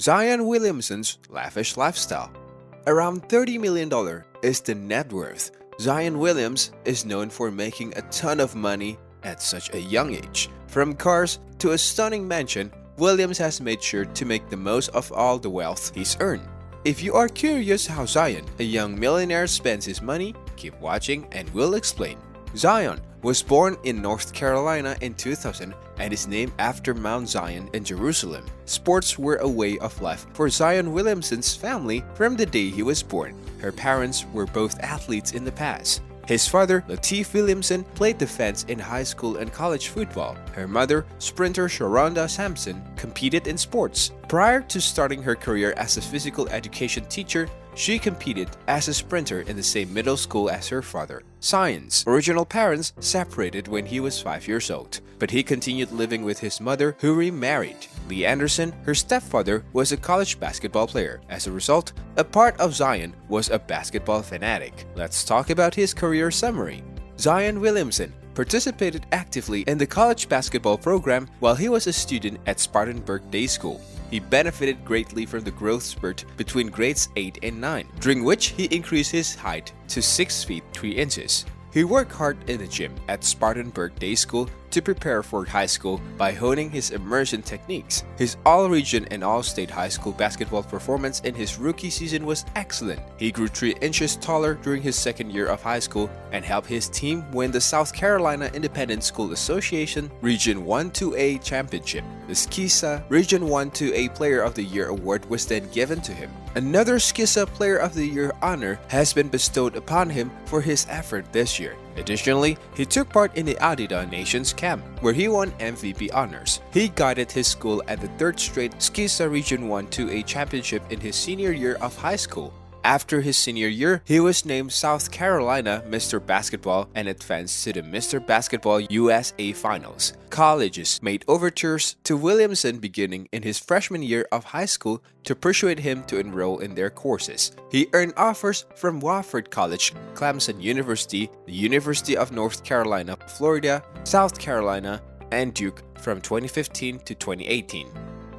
Zion Williamson's lavish lifestyle. Around $30 million is the net worth. Zion Williams is known for making a ton of money at such a young age. From cars to a stunning mansion, Williams has made sure to make the most of all the wealth he's earned. If you are curious how Zion, a young millionaire, spends his money, keep watching and we'll explain. Zion was born in North Carolina in 2000 and is named after Mount Zion in Jerusalem. Sports were a way of life for Zion Williamson's family from the day he was born. Her parents were both athletes in the past. His father, Lateef Williamson, played defense in high school and college football. Her mother, sprinter Sharonda Sampson, competed in sports. Prior to starting her career as a physical education teacher, she competed as a sprinter in the same middle school as her father. Zion's original parents separated when he was 5 years old, but he continued living with his mother, who remarried. Lee Anderson, her stepfather, was a college basketball player. As a result, a part of Zion was a basketball fanatic. Let's talk about his career summary. Zion Williamson participated actively in the college basketball program while he was a student at Spartanburg Day School. He benefited greatly from the growth spurt between grades 8 and 9, during which he increased his height to 6 feet 3 inches. He worked hard in the gym at Spartanburg Day School to prepare for high school by honing his immersion techniques. His all-region and all-state high school basketball performance in his rookie season was excellent. He grew 3 inches taller during his second year of high school and helped his team win the South Carolina Independent School Association Region 1-2A Championship. The SCISA Region 1-2A Player of the Year award was then given to him. Another SCISA Player of the Year honor has been bestowed upon him for his effort this year. Additionally, he took part in the Adidas Nations Camp, where he won MVP honors. He guided his school at the 3rd straight SCISA Region 1-2A Championship in his senior year of high school. After his senior year, he was named South Carolina Mr. Basketball and advanced to the Mr. Basketball USA Finals. Colleges made overtures to Williamson beginning in his freshman year of high school to persuade him to enroll in their courses. He earned offers from Wofford College, Clemson University, the University of North Carolina, Florida, South Carolina, and Duke from 2015 to 2018.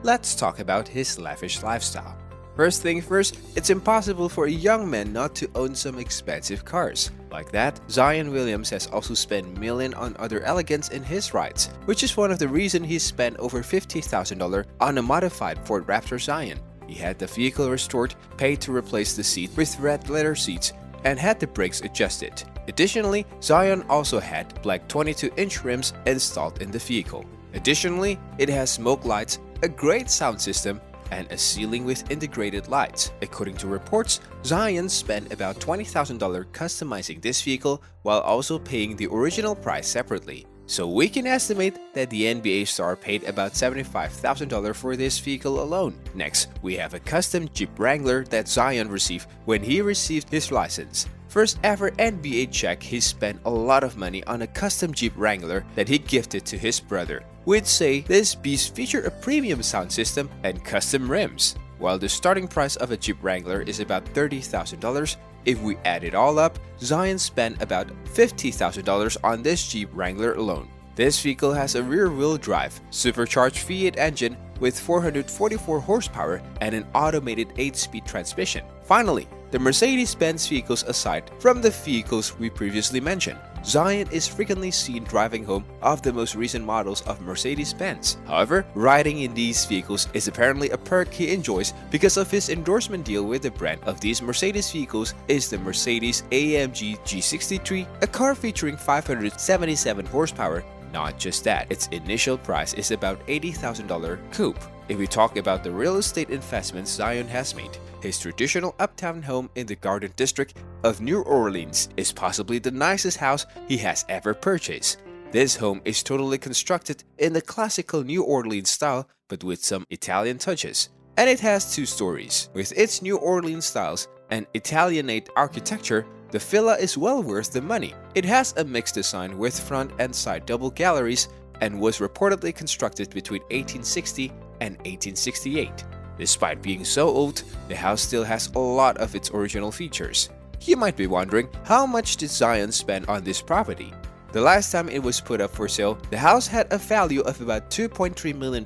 Let's talk about his lavish lifestyle. First thing first, it's impossible for a young man not to own some expensive cars. Like that, Zion Williams has also spent millions on other elegance in his rides, which is one of the reasons he spent over $50,000 on a modified Ford Raptor Zion. He had the vehicle restored, paid to replace the seat with red leather seats, and had the brakes adjusted. Additionally, Zion also had black 22-inch rims installed in the vehicle. Additionally, it has smoke lights, a great sound system, and a ceiling with integrated lights. According to reports, Zion spent about $20,000 customizing this vehicle while also paying the original price separately. So we can estimate that the NBA star paid about $75,000 for this vehicle alone. Next, we have a custom Jeep Wrangler that Zion received when he received his license. First ever NBA check, he spent a lot of money on a custom Jeep Wrangler that he gifted to his brother. We'd say this beast featured a premium sound system and custom rims. While the starting price of a Jeep Wrangler is about $30,000, if we add it all up, Zion spent about $50,000 on this Jeep Wrangler alone. This vehicle has a rear-wheel drive, supercharged V8 engine with 444 horsepower and an automated 8-speed transmission. Finally, the Mercedes-Benz vehicles aside from the vehicles we previously mentioned, Zion is frequently seen driving home of the most recent models of Mercedes-Benz. However, riding in these vehicles is apparently a perk he enjoys because of his endorsement deal with the brand of these Mercedes vehicles is the Mercedes-AMG G63, a car featuring 577 horsepower. Not just that, its initial price is about $80,000 coupe. If we talk about the real estate investments Zion has made, his traditional uptown home in the Garden District of New Orleans is possibly the nicest house he has ever purchased. This home is totally constructed in the classical New Orleans style but with some Italian touches. And it has 2 stories. With its New Orleans styles and Italianate architecture, the villa is well worth the money. It has a mixed design with front and side double galleries and was reportedly constructed between 1860 and 1868. Despite being so old, the house still has a lot of its original features. You might be wondering, how much did Zion spend on this property? The last time it was put up for sale, the house had a value of about $2.3 million.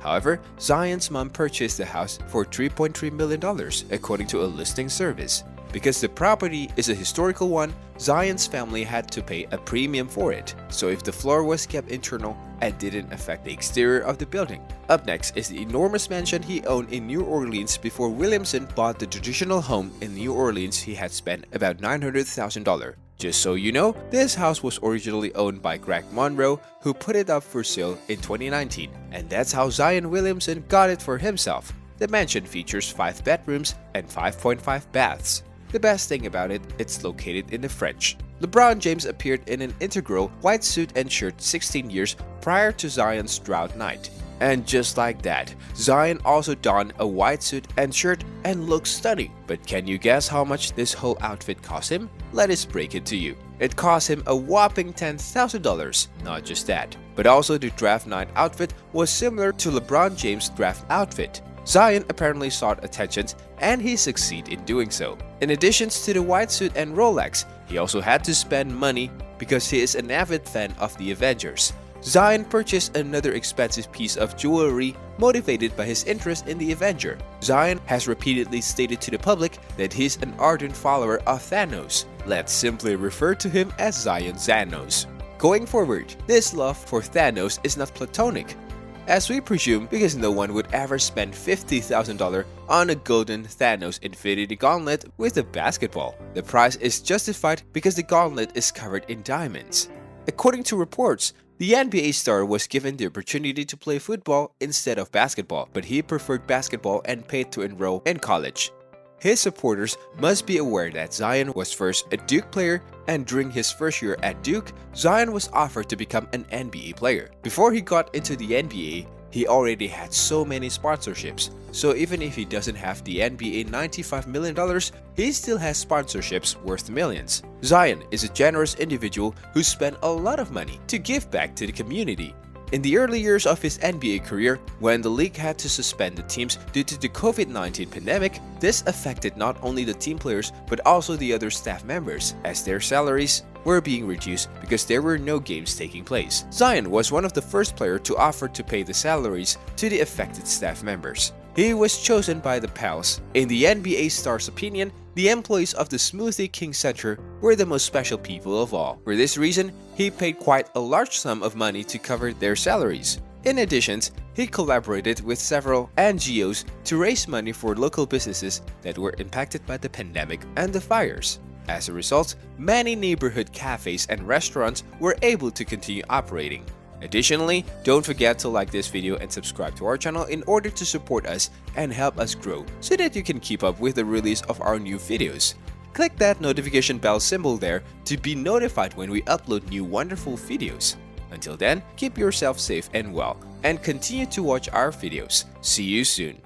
However, Zion's mom purchased the house for $3.3 million according to a listing service. Because the property is a historical one, Zion's family had to pay a premium for it, so if the floor was kept internal, it didn't affect the exterior of the building. Up next is the enormous mansion he owned in New Orleans. Before Williamson bought the traditional home in New Orleans, he had spent about $900,000. Just so you know, this house was originally owned by Greg Monroe, who put it up for sale in 2019, and that's how Zion Williamson got it for himself. The mansion features 5 bedrooms and 5.5 baths. The best thing about it, it's located in the French. LeBron James appeared in an integral white suit and shirt 16 years prior to Zion's drought night. And just like that, Zion also donned a white suit and shirt and looked stunning. But can you guess how much this whole outfit cost him? Let us break it to you. It cost him a whopping $10,000. Not just that, but also the draft night outfit was similar to LeBron James' draft outfit. Zion apparently sought attention, and he succeeded in doing so. In addition to the white suit and Rolex, he also had to spend money because he is an avid fan of the Avengers. Zion purchased another expensive piece of jewelry motivated by his interest in the Avenger. Zion has repeatedly stated to the public that he's an ardent follower of Thanos. Let's simply refer to him as Zion Thanos. Going forward, this love for Thanos is not platonic, as we presume, because no one would ever spend $50,000 on a golden Thanos Infinity Gauntlet with a basketball. The price is justified because the gauntlet is covered in diamonds. According to reports, the NBA star was given the opportunity to play football instead of basketball, but he preferred basketball and paid to enroll in college. His supporters must be aware that Zion was first a Duke player, and during his first year at Duke, Zion was offered to become an NBA player. Before he got into the NBA, he already had so many sponsorships, so even if he doesn't have the NBA $95 million, he still has sponsorships worth millions. Zion is a generous individual who spent a lot of money to give back to the community. In the early years of his NBA career, when the league had to suspend the teams due to the COVID-19 pandemic, this affected not only the team players but also the other staff members, as their salaries were being reduced because there were no games taking place. Zion was one of the first players to offer to pay the salaries to the affected staff members. He was chosen by the Pals. In the NBA star's opinion, the employees of the Smoothie King Center were the most special people of all. For this reason, he paid quite a large sum of money to cover their salaries. In addition, he collaborated with several NGOs to raise money for local businesses that were impacted by the pandemic and the fires. As a result, many neighborhood cafes and restaurants were able to continue operating. Additionally, don't forget to like this video and subscribe to our channel in order to support us and help us grow so that you can keep up with the release of our new videos. Click that notification bell symbol there to be notified when we upload new wonderful videos. Until then, keep yourself safe and well, and continue to watch our videos. See you soon.